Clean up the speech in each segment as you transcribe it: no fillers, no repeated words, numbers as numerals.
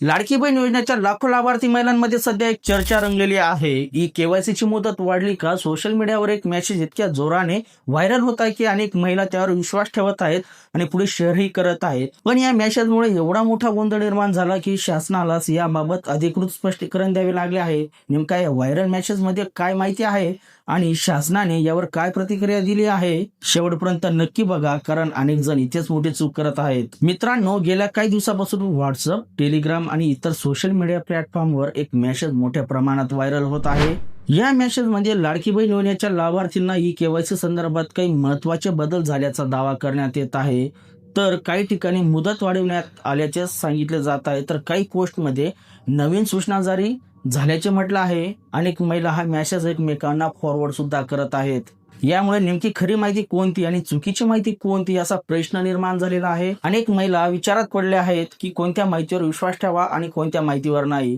लाडकी बहीण योजनेच्या लाखो लाभार्थी महिलांमध्ये सध्या एक चर्चा रंगलेली आहे. ही केवायसीची मुदत वाढली का? सोशल मीडियावर एक मेसेज इतक्या जोराने व्हायरल होत आहे की अनेक महिला त्यावर विश्वास ठेवत आहेत आणि पुढे शेअरही करत आहेत. पण या मेसेजमुळे एवढा मोठा गोंधळ निर्माण झाला की शासनालाच याबाबत अधिकृत स्पष्टीकरण द्यावे लागले आहे. नेमका या व्हायरल मेसेजमध्ये काय माहिती आहे आणि शासनाने यावर काय प्रतिक्रिया दिली आहे, शेवटपर्यंत नक्की बघा, कारण अनेक जण इथेच मोठी चूक करत आहेत. मित्रांनो, गेल्या काही दिवसापासून व्हॉट्सअप, टेलिग्राम आणि इतर सोशल मीडिया प्लॅटफॉर्मवर एक मेसेज मोठ्या प्रमाणात व्हायरल होत आहे. या मेसेज म्हणजे लाडकी बहीण योजनेच्या लाभार्थींना ई केवायसी संदर्भात काही महत्त्वाचे बदल झाल्याचा दावा करण्यात येत आहे. तर काही ठिकाणी मुदत वाढवण्यात आल्याचे सांगितले जात आहे, तर काही पोस्टमध्ये नवीन सूचना जारी झाल्याचे म्हटलं आहे. अनेक महिला हा मेसेज एकमेकांना फॉरवर्ड सुद्धा करत आहेत. यामुळे नेमकी खरी माहिती कोणती आणि चुकीची माहिती कोणती असा प्रश्न निर्माण झालेला आहे. अनेक महिला विचारात पडल्या आहेत की कोणत्या माहितीवर विश्वास ठेवा आणि कोणत्या माहितीवर नाही.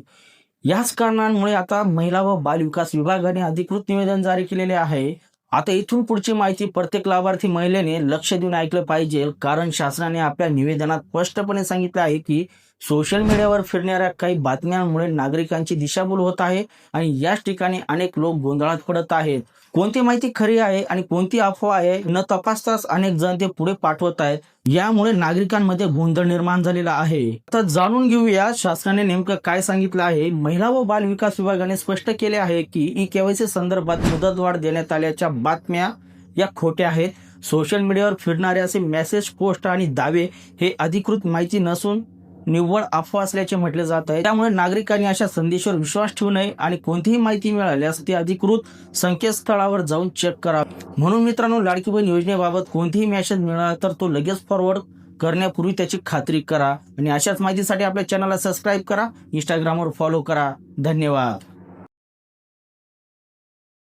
याच कारणांमुळे आता महिला व बाल विकास विभागाने अधिकृत निवेदन जारी केलेले आहे. आता इथून पुढची माहिती प्रत्येक लाभार्थी महिलेने लक्ष देऊन ऐकलं पाहिजे, कारण शासनाने आपल्या निवेदनात स्पष्टपणे सांगितले आहे की सोशल मीडियावर फिरणाऱ्या काही बातम्यांमुळे नागरिकांची दिशाभूल होत आहे आणि याच ठिकाणी अनेक लोक गोंधळात पडत आहेत. कोणती माहिती खरी आहे आणि कोणती अफवा आहे न तपासताच अनेक जण ते पुढे पाठवत आहेत. यामुळे नागरिकांमध्ये गोंधळ निर्माण झालेला आहे. आता जाणून घेऊया शासनाने नेमकं काय सांगितलं आहे. महिला व बाल विकास विभागाने स्पष्ट केले आहे की ई केवायसी संदर्भात मुदतवाढ देण्यात आल्याच्या बातम्या या खोट्या आहेत. सोशल मीडियावर फिरणारे असे मेसेज, पोस्ट आणि दावे हे अधिकृत माहिती नसून निव्वळ अफवा असल्याचे म्हटले जात आहे. त्यामुळे नागरिकांनी अशा संदेशावर विश्वास ठेवू नये आणि कोणतीही माहिती मिळाल्यास ती अधिकृत संकेतस्थळावर जाऊन चेक करा. म्हणून मित्रांनो, लाडकी बहीण योजनेबाबत कोणतीही मेसेज मिळाला तर तो लगेच फॉरवर्ड करण्यापूर्वी त्याची खात्री करा आणि अशाच माहितीसाठी आपल्या चॅनलला सबस्क्राईब करा, इंस्टाग्रामवर फॉलो करा. धन्यवाद.